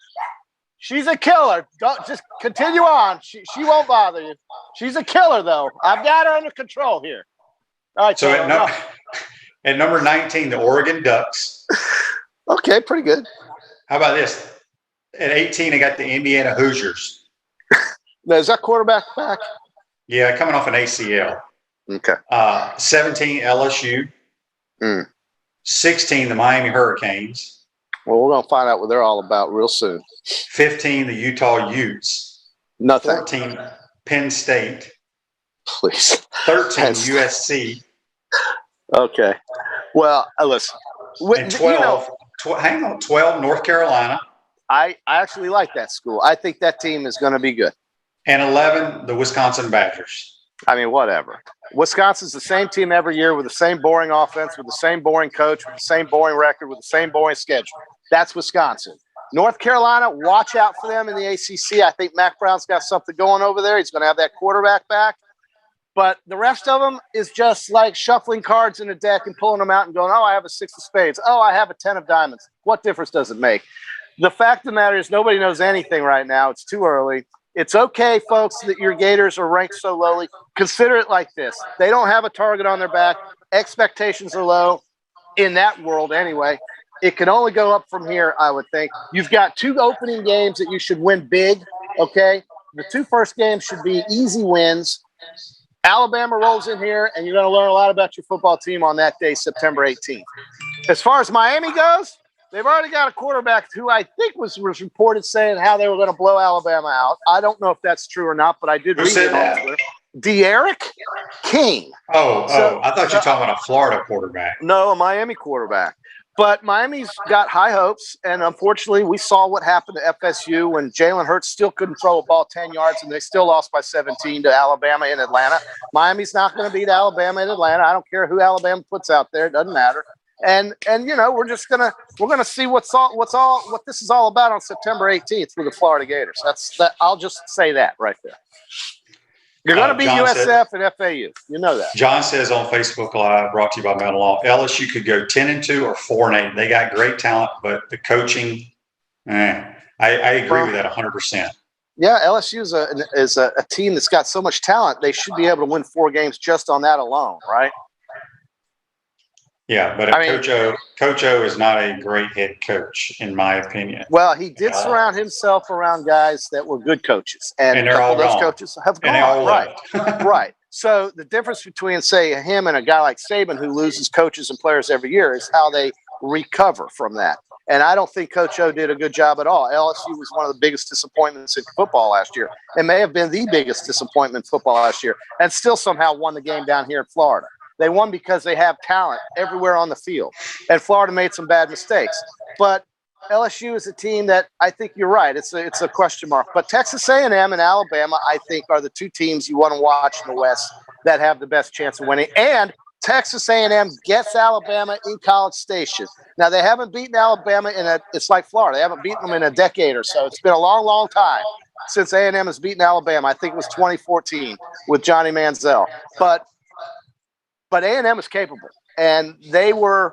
She's a killer. Don't just continue on. She won't bother you. She's a killer, though. I've got her under control here. All right. So at number 19, the Oregon Ducks. Okay, pretty good. How about this? At 18, I got the Indiana Hoosiers. Now, is that quarterback back? Yeah, coming off an ACL. Okay. 17, LSU. 16, the Miami Hurricanes. Well, we're going to find out what they're all about real soon. 15, the Utah Utes. Nothing. 14, Penn State. Please. 13, USC. Okay. Well, listen. And 12, hang on, 12, North Carolina. I actually like that school. I think that team is going to be good. And 11, the Wisconsin Badgers. I mean, whatever. Wisconsin's the same team every year with the same boring offense, with the same boring coach, with the same boring record, with the same boring schedule. That's Wisconsin. North Carolina, watch out for them in the ACC. I think Mac Brown's got something going over there. He's going to have that quarterback back. But the rest of them is just like shuffling cards in a deck and pulling them out and going, oh, I have a 6 of spades. Oh, I have a 10 of diamonds. What difference does it make? The fact of the matter is nobody knows anything right now. It's too early. It's okay, folks, that your Gators are ranked so lowly. Consider it like this. They don't have a target on their back. Expectations are low in that world anyway. It can only go up from here, I would think. You've got 2 opening games that you should win big, okay? The 2 first games should be easy wins. Alabama rolls in here, and you're going to learn a lot about your football team on that day, September 18th. As far as Miami goes, they've already got a quarterback who I think was reported saying how they were going to blow Alabama out. I don't know if that's true or not, but I did read it on Twitter. D'Eriq King. I thought you were talking about a Florida quarterback. No, a Miami quarterback. But Miami's got high hopes, and unfortunately, we saw what happened to FSU when Jalen Hurts still couldn't throw a ball 10 yards, and they still lost by 17 to Alabama in Atlanta. Miami's not going to beat Alabama in Atlanta. I don't care who Alabama puts out there; it doesn't matter. And you know, we're gonna see what this is all about on September 18th with the Florida Gators. I'll just say that right there. You're going to be USF and FAU. You know that. John says on Facebook Live, brought to you by Metal Law, LSU could go 10-2 or 4-8. They got great talent, but the coaching, I agree with that 100%. Yeah, LSU is a team that's got so much talent. They should be able to win 4 games just on that alone, right? Yeah, but Coach O is not a great head coach, in my opinion. Well, he did surround himself around guys that were good coaches, and a couple of those coaches have gone. And they all right, right. So the difference between, say, him and a guy like Saban, who loses coaches and players every year, is how they recover from that. And I don't think Coach O did a good job at all. LSU was one of the biggest disappointments in football last year. It may have been the biggest disappointment in football last year, and still somehow won the game down here in Florida. They won because they have talent everywhere on the field. And Florida made some bad mistakes. But LSU is a team that I think you're right. It's a question mark. But Texas A&M and Alabama, I think, are the 2 teams you want to watch in the West that have the best chance of winning. And Texas A&M gets Alabama in College Station. Now, they haven't beaten Alabama it's like Florida. They haven't beaten them in a decade or so. It's been a long, long time since A&M has beaten Alabama. I think it was 2014 with Johnny Manziel. But A&M is capable, and they were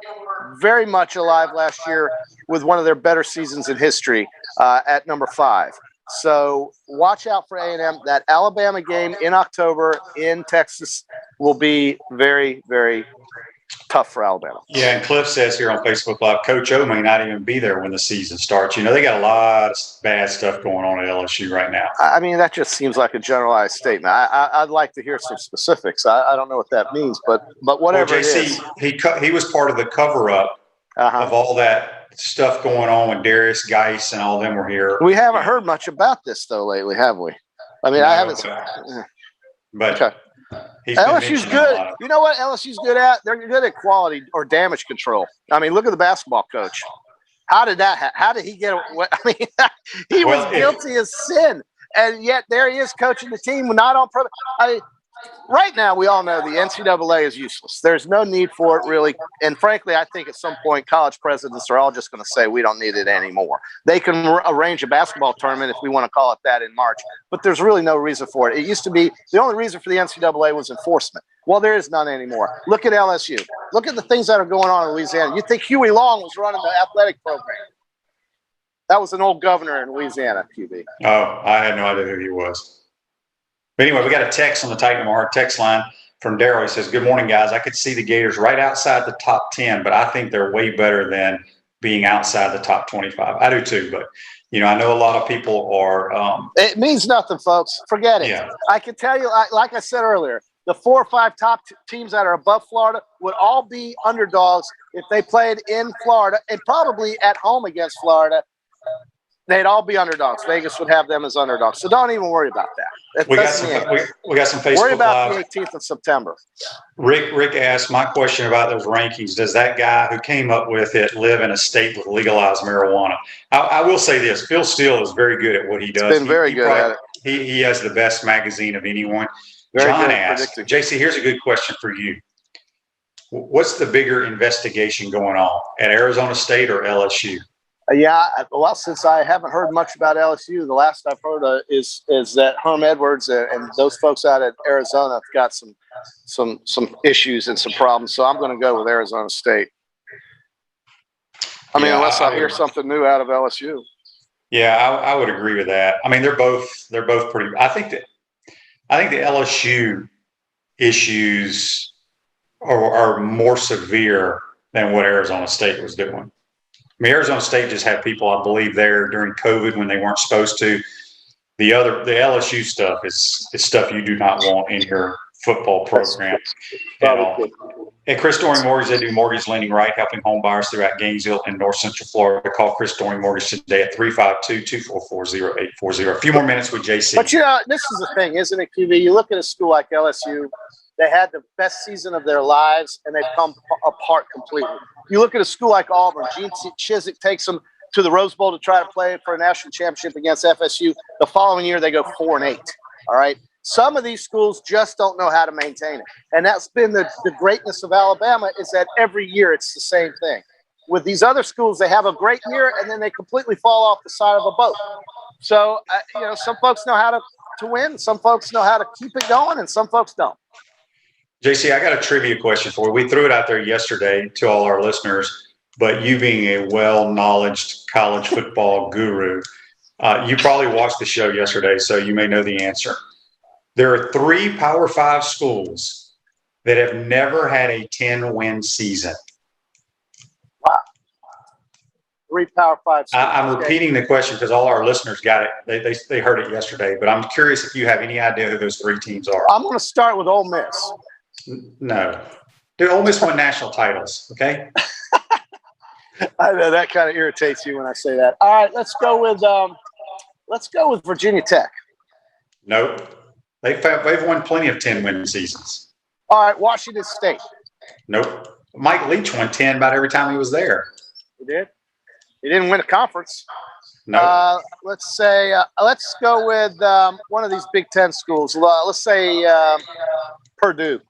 very much alive last year with one of their better seasons in history at number 5. So watch out for A&M. That Alabama game in October in Texas will be very, very tough for Alabama. Yeah, and Cliff says here on Facebook Live, Coach O may not even be there when the season starts. You know, they got a lot of bad stuff going on at LSU right now. I mean, that just seems like a generalized statement. I'd like to hear some specifics. I don't know what that means, but whatever JC, it is. He was part of the cover-up of all that stuff going on when Darius Geis and all them were here. We haven't heard much about this though lately, have we? I mean, No, I haven't. But Okay. he's been LSU's mentioning a good. lot of- You know what LSU's good at? They're good at quality or damage control. I mean, look at the basketball coach. How did that? How did he get? I mean, he was Well, guilty as sin, and yet there he is coaching the team not on purpose. Right now, we all know the NCAA is useless. There's no need for it, really. And frankly, I think at some point, college presidents are all just going to say we don't need it anymore. They can arrange a basketball tournament, if we want to call it that, in March. But there's really no reason for it. It used to be the only reason for the NCAA was enforcement. Well, there is none anymore. Look at LSU. Look at the things that are going on in Louisiana. You think Huey Long was running the athletic program? That was an old governor in Louisiana, QB. Oh, I had no idea who he was. But anyway, we got a text on the Titan Tomorrow text line from Daryl. He says, "Good morning, guys. I could see the Gators right outside the top 10, but I think they're way better than being outside the top 25. I do too, but I know a lot of people are. It means nothing, folks. Forget it. Yeah. I can tell you, like I said earlier, the 4 or 5 top teams that are above Florida would all be underdogs if they played in Florida and probably at home against Florida. They'd all be underdogs. Vegas would have them as underdogs. So don't even worry about that. We got some Facebook Worry about Live. the 18th of September. Rick asked my question about those rankings. Does that guy who came up with it live in a state with legalized marijuana? I will say this: Phil Steele is very good at what he does. He's been very good at it. He has the best magazine of anyone. Very John good at asked, predicting. JC, here's a good question for you. What's the bigger investigation going on at Arizona State or LSU? Yeah, well, since I haven't heard much about LSU, the last I've heard is that Herm Edwards and those folks out at Arizona have got some issues and some problems. So I'm going to go with Arizona State. I mean, unless I hear something new out of LSU. Yeah, I would agree with that. I mean, they're both pretty. I think the LSU issues are more severe than what Arizona State was doing. I mean, Arizona State just had people, I believe, there during COVID when they weren't supposed to. The LSU stuff is stuff you do not want in your football program at all. And Chris Doring Mortgage, they do mortgage lending right, helping home buyers throughout Gainesville and North Central Florida. Call Chris Doring Mortgage today at 352-244-0840. A few more minutes with JC. But this is the thing, isn't it, QB? You look at a school like LSU, they had the best season of their lives, and they've come apart completely. You look at a school like Auburn, Gene Chizik takes them to the Rose Bowl to try to play for a national championship against FSU. The following year, they go 4-8. All right. Some of these schools just don't know how to maintain it. And that's been the greatness of Alabama, is that every year it's the same thing. With these other schools, they have a great year, and then they completely fall off the side of a boat. So, some folks know how to win. Some folks know how to keep it going, and some folks don't. JC, I got a trivia question for you. We threw it out there yesterday to all our listeners, but you being a well-knowledged college football guru, you probably watched the show yesterday, so you may know the answer. There are 3 Power 5 schools that have never had a 10-win season. Wow. 3 Power 5 schools. I'm repeating the question because all our listeners got it. They heard it yesterday, but I'm curious if you have any idea who those 3 teams are. I'm going to start with Ole Miss. No. Dude, Ole Miss won national titles, okay? I know that kind of irritates you when I say that. All right, let's go with Virginia Tech. Nope. They've won plenty of 10-win seasons. All right, Washington State. Nope. Mike Leach won 10 about every time he was there. He did. He didn't win a conference. No. Let's go with one of these Big Ten schools. Let's say Purdue.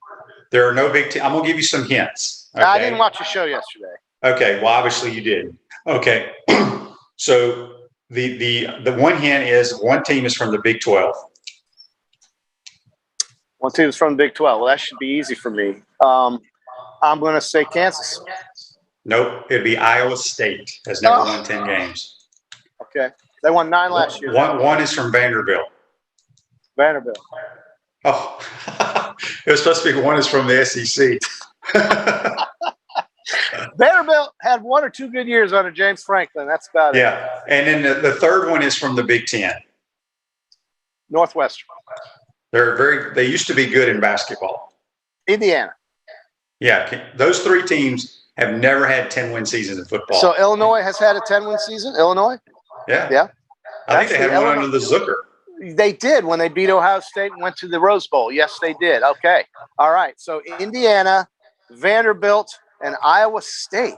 There are no big. I'm gonna give you some hints. Okay? I didn't watch the show yesterday. Okay. Well, obviously you did. Okay. So the one hint is one team is from the Big 12. One team is from the Big 12. Well, that should be easy for me. I'm going to say Kansas. Nope. It'd be Iowa State. Has never won 10 games. Okay. They won 9 last year. One is from Vanderbilt. Vanderbilt. Oh, it was supposed to be one is from the SEC. Vanderbilt had 1 or 2 good years under James Franklin. That's about it. Yeah. And then the third one is from the Big 10. Northwestern. They used to be good in basketball. Indiana. Yeah. Those 3 teams have never had 10-win seasons in football. So Illinois has had a 10-win season. Illinois. Yeah. Yeah. I think they had Actually, one under the Zucker. They did when they beat Ohio State and went to the Rose Bowl. Yes, they did. Okay. All right. So Indiana, Vanderbilt, and Iowa State.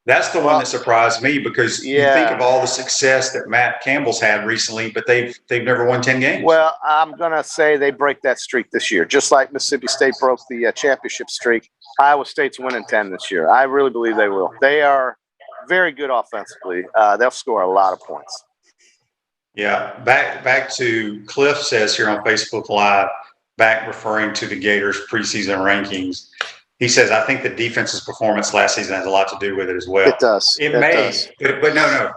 That's the one that surprised me because you Yeah. think of all the success that Matt Campbell's had recently, but they've never won 10 games. Well, I'm going to say they break that streak this year, just like Mississippi State broke the championship streak. Iowa State's winning 10 this year. I really believe they will. They are very good offensively. They'll score a lot of points. Yeah, back to Cliff says here on Facebook Live, back referring to the Gators preseason rankings. He says, I think the defense's performance last season has a lot to do with it as well. It does. It may, but no.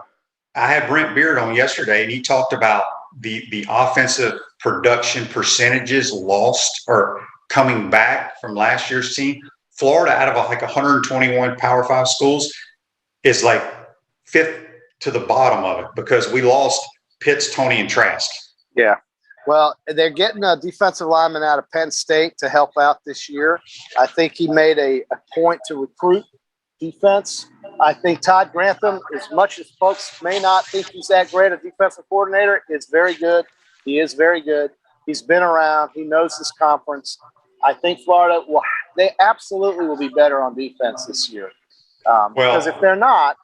I had Brent Beard on yesterday, and he talked about the offensive production percentages lost or coming back from last year's team. Florida, out of like 121 Power 5 schools, is like fifth to the bottom of it because we lost Pitts, Tony, and Trask. Yeah. Well, they're getting a defensive lineman out of Penn State to help out this year. I think he made a point to recruit defense. I think Todd Grantham, as much as folks may not think he's that great a defensive coordinator, is very good. He is very good. He's been around. He knows this conference. I think Florida they absolutely will be better on defense this year. Because if they're not,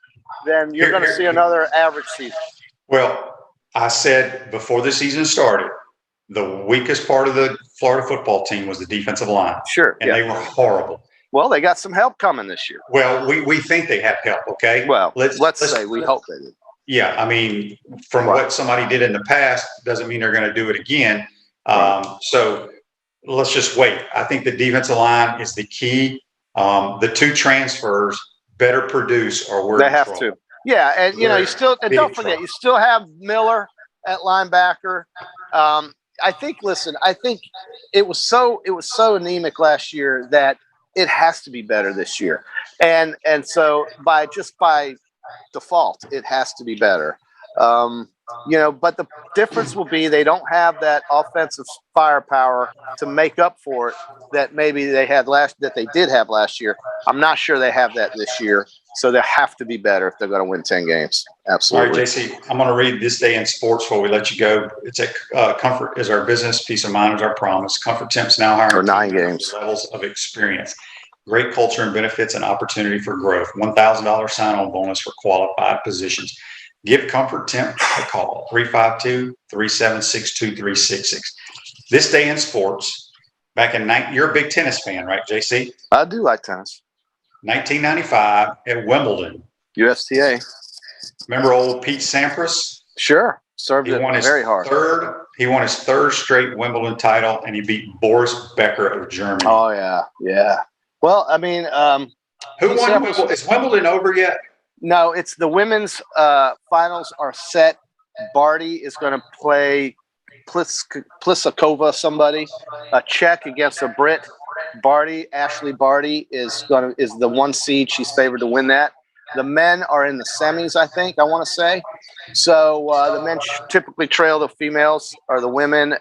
then you're going to see another average season. Well, I said before the season started, the weakest part of the Florida football team was the defensive line. Sure. And they were horrible. Well, they got some help coming this year. Well, we think they have help, okay? Well, let's say we hope they do. Yeah, I mean, from what somebody did in the past doesn't mean they're going to do it again. So let's just wait. I think the defensive line is the key. The two transfers better produce or we're They have to. Yeah, and you know, you still and don't forget, you still have Miller at linebacker. I think it was so anemic last year that it has to be better this year. And so by default, it has to be better. You know, but the difference will be they don't have that offensive firepower to make up for it that maybe they did have last year. I'm not sure they have that this year. So they have to be better if they're going to win 10 games. Absolutely. All right, JC, I'm going to read This Day in Sports before we let you go. It's at Comfort is our business, peace of mind is our promise. Comfort Temps now hiring for 9 games. Levels of experience. Great culture and benefits and opportunity for growth. $1,000 sign-on bonus for qualified positions. Give Comfort Temp a call, 352-376-2366. This Day in Sports, you're a big tennis fan, right, JC? I do like tennis. 1995 at Wimbledon. USTA. Remember old Pete Sampras? Sure. Served it very hard. He won his third straight Wimbledon title, and he beat Boris Becker of Germany. Oh, yeah. Yeah. Well, I mean, who won Wimbledon? Is Wimbledon over yet? No, it's the women's finals are set. Barty is going to play Pliskova, somebody, a Czech against a Brit. Ashley Barty is the 1 seed. She's favored to win that. The men are in the semis, I think, I want to say. So the men typically trail the females or the women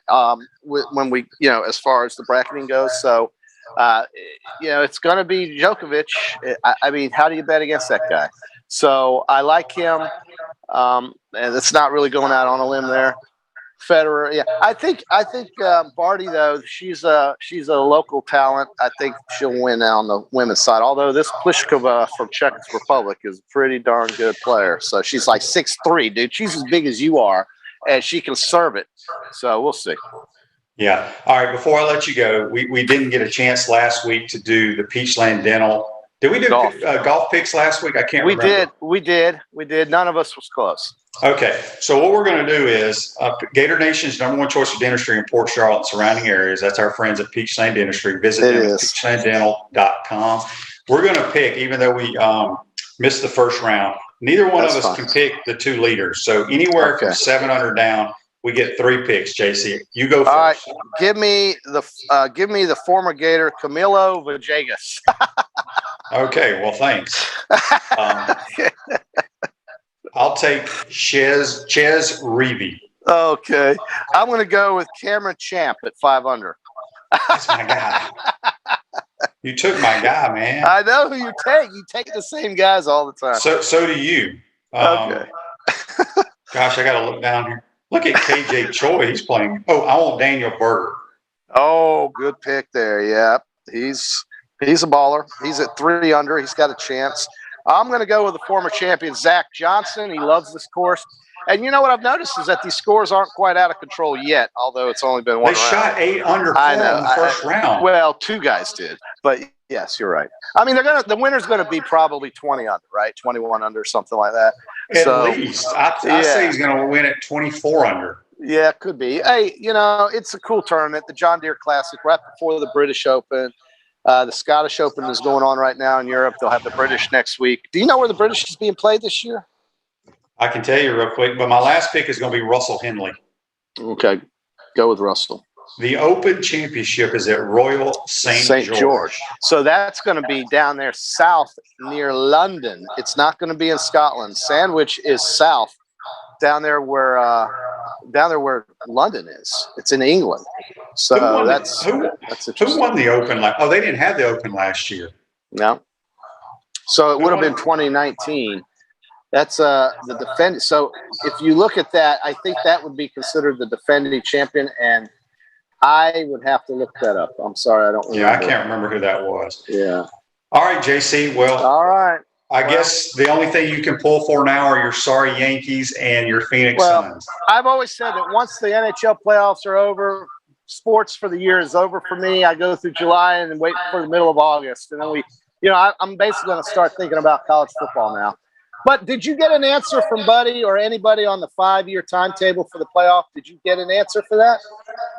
when we, as far as the bracketing goes. So, it's going to be Djokovic. I mean, how do you bet against that guy? So I like him. And it's not really going out on a limb there. Federer, yeah. I think Barty, though, she's a local talent. I think she'll win on the women's side. Although this Pliskova from Czech Republic is a pretty darn good player. So she's like 6'3", dude. She's as big as you are, and she can serve it. So we'll see. Yeah. All right. Before I let you go, we didn't get a chance last week to do the Peachland Dental. Did we do golf picks last week? I can't remember. We did. None of us was close. Okay, so what we're going to do is Gator Nation's #1 choice for dentistry in Port Charlotte and surrounding areas. That's our friends at Peachland Dentistry. Visit them at peachlanddental.com. We're going to pick, even though we missed the first round, neither one of us can pick the 2 leaders. So anywhere from 700 down, we get 3 picks. JC, you go first. All right, give me the former Gator Camilo Villegas. Okay, well, thanks. I'll take Ches Reavy. Okay. I'm going to go with Cameron Champ at 5 under. That's my guy. You took my guy, man. I know who you take. You take the same guys all the time. So do you. Okay. Gosh, I got to look down here. Look at KJ Choi. He's playing. Oh, I want Daniel Berger. Oh, good pick there. Yeah, he's a baller. He's at 3 under. He's got a chance. I'm going to go with the former champion, Zach Johnson. He loves this course. And you know what I've noticed is that these scores aren't quite out of control yet, although it's only been one They round. shot 8 under par in the first round. Well, 2 guys did. But yes, you're right. I mean, the winner's going to be probably 20 under, right? 21 under, something like that. At least. I say he's going to win at 24 under. Yeah, could be. Hey, it's a cool tournament, the John Deere Classic, right before the British Open. The Scottish Open is going on right now in Europe. They'll have the British next week. Do you know where the British is being played this year? I can tell you real quick, but my last pick is going to be Russell Henley. Okay, go with Russell. The Open Championship is at Royal St. George. So that's going to be down there south near London. It's not going to be in Scotland. Sandwich is south, down there where London is. It's in England. So that's interesting. Who won the Open? They didn't have the Open last year. No. So it would have been 2019. That's the defend. So if you look at that, I think that would be considered the defending champion, and I would have to look that up. I'm sorry, I don't remember. Yeah, I can't remember who that was. Yeah. All right, JC. Well, all right. I guess the only thing you can pull for now are your sorry Yankees and your Phoenix Suns. I've always said that once the NHL playoffs are over, sports for the year is over for me. I go through July and then wait for the middle of August, and then I'm basically going to start thinking about college football now. But did you get an answer from Buddy or anybody on the 5-year timetable for the playoff? Did you get an answer for that?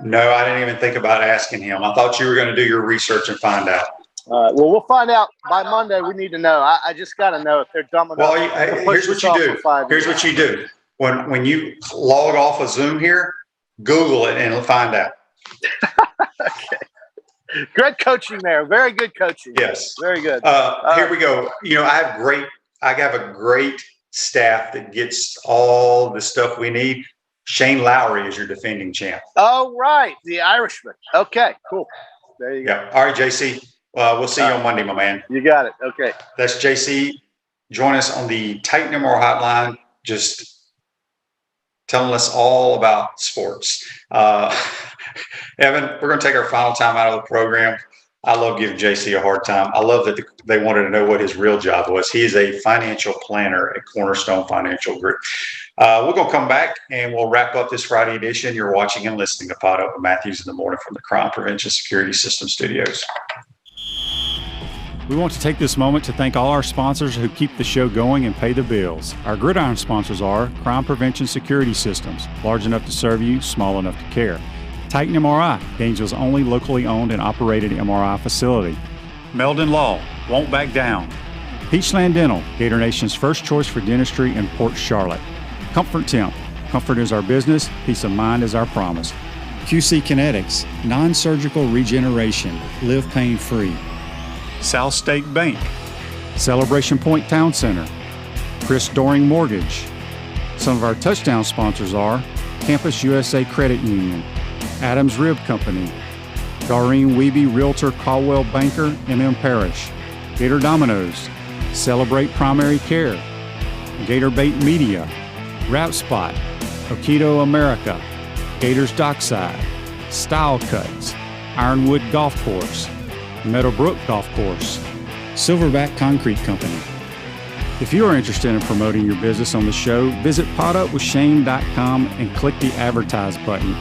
No, I didn't even think about asking him. I thought you were going to do your research and find out. Well, we'll find out by Monday. We need to know. I just got to know if they're dumb enough. Well, here's what you do. Here's what you do. When you log off of Zoom here, Google it and find out. Okay. Good coaching there. Very good coaching. Yes. Very good. Here we go. I have a great staff that gets all the stuff we need. Shane Lowry is your defending champ. Oh, right. The Irishman. Okay, cool. There you go. Yeah. All right, JC. We'll see you on Monday, my man. You got it. Okay. That's JC. Join us on the Titan MR hotline, just telling us all about sports. Evan, we're going to take our final time out of the program. I love giving JC a hard time. I love that they wanted to know what his real job was. He is a financial planner at Cornerstone Financial Group. We're going to come back and we'll wrap up this Friday edition. You're watching and listening to Pod Up with Matthews in the Morning from the Crime Prevention Security System Studios. We want to take this moment to thank all our sponsors who keep the show going and pay the bills. Our gridiron sponsors are Crime Prevention Security Systems, large enough to serve you, small enough to care. Titan MRI, Gainesville's only locally owned and operated MRI facility. Meldon Law, won't back down. Peachland Dental, Gator Nation's first choice for dentistry in Port Charlotte. Comfort Temp, comfort is our business, peace of mind is our promise. QC Kinetics, non-surgical regeneration, live pain-free. South State Bank, Celebration Point Town Center, Chris Doring Mortgage. Some of our touchdown sponsors are Campus USA Credit Union, Adams Rib Company, Doreen Wiebe Realtor Caldwell Banker, MM Parish, Gator Dominoes, Celebrate Primary Care, Gator Bait Media, Wrap Spot, Okido America, Gators Dockside, Style Cuts, Ironwood Golf Course, Meadowbrook Golf Course, Silverback Concrete Company. If you are interested in promoting your business on the show, visit podupwithshane.com and click the Advertise button.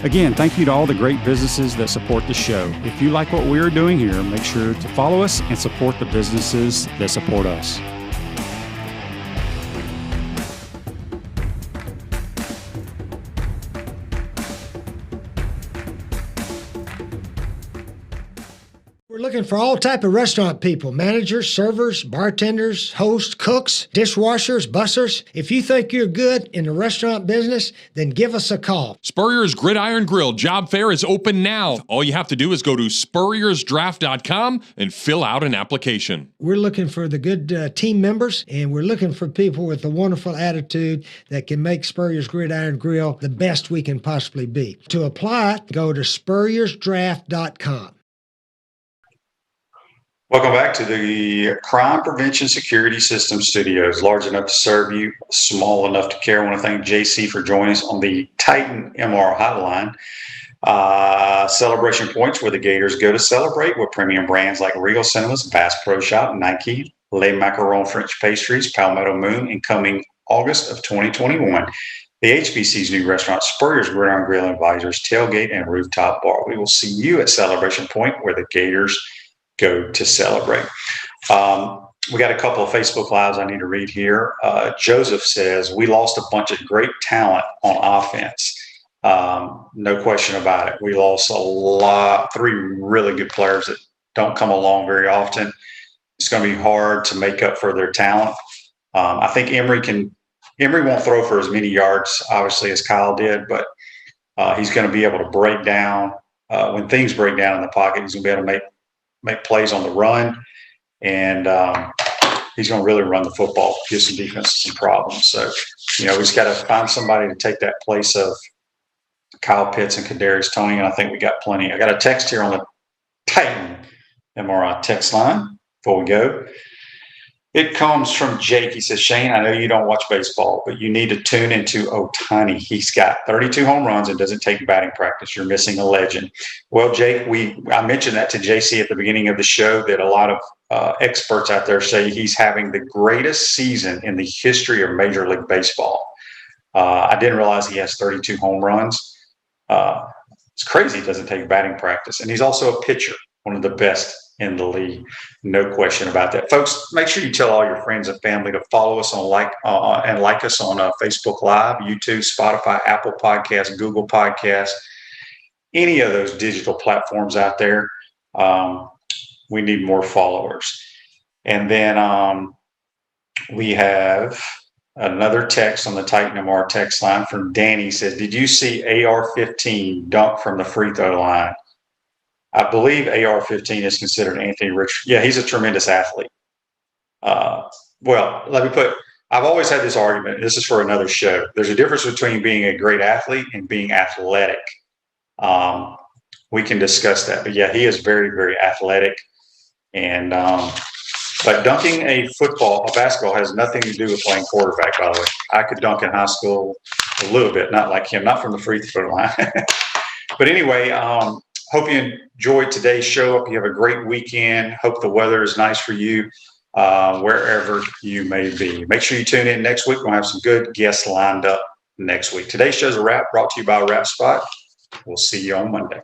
Again, thank you to all the great businesses that support the show. If you like what we are doing here, make sure to follow us and support the businesses that support us. We're looking for all type of restaurant people, managers, servers, bartenders, hosts, cooks, dishwashers, bussers. If you think you're good in the restaurant business, then give us a call. Spurrier's Gridiron Grill job fair is open now. All you have to do is go to spurriersdraft.com and fill out an application. We're looking for the good team members, and we're looking for people with a wonderful attitude that can make Spurrier's Gridiron Grill the best we can possibly be. To apply, go to spurriersdraft.com. Welcome back to the Crime Prevention Security System Studios, large enough to serve you, small enough to care. I want to thank JC for joining us on the Titan MR hotline. Celebration points where the Gators go to celebrate with premium brands like Regal Cinemas, Bass Pro Shop, Nike, Le Macaron French Pastries, Palmetto Moon, and coming August of 2021, the HBC's new restaurant, Spurrier's Gridiron Grill and Advisors, Tailgate, and Rooftop Bar. We will see you at Celebration Point where the Gators go to celebrate. We got a couple of Facebook Lives I need to read here. Joseph says, we lost a bunch of great talent on offense. No question about it. We lost three really good players that don't come along very often. It's going to be hard to make up for their talent. I think Emory won't throw for as many yards, obviously, as Kyle did, but he's going to be able to break down. When things break down in the pocket, he's going to be able to make plays on the run, and he's going to really run the football, give some defense some problems. So, we just got to find somebody to take that place of Kyle Pitts and Kadarius Toney, and I think we got plenty. I got a text here on the Titan MRI text line before we go. It comes from Jake. He says, Shane, I know you don't watch baseball, but you need to tune into Ohtani. He's got 32 home runs and doesn't take batting practice. You're missing a legend. Well, Jake, I mentioned that to JC at the beginning of the show, that a lot of experts out there say he's having the greatest season in the history of Major League Baseball. I didn't realize he has 32 home runs. It's crazy he doesn't take batting practice. And he's also a pitcher, one of the best in the league. No question about that. Folks, make sure you tell all your friends and family to follow us on like us on Facebook Live, YouTube, Spotify, Apple Podcasts, Google Podcasts, any of those digital platforms out there. We need more followers. And then we have another text on the Titan MR text line from Danny. He says, did you see AR-15 dunk from the free throw line? I believe AR-15 is considered Anthony Richardson. Yeah, he's a tremendous athlete. Well, I've always had this argument. This is for another show. There's a difference between being a great athlete and being athletic. We can discuss that. But yeah, he is very, very athletic. And but dunking a basketball has nothing to do with playing quarterback, by the way. I could dunk in high school a little bit, not like him, not from the free throw line. But anyway, hope you enjoyed today's show. Hope you have a great weekend. Hope the weather is nice for you wherever you may be. Make sure you tune in next week. We're going to have some good guests lined up next week. Today's show's a wrap, brought to you by Wrap Spot. We'll see you on Monday.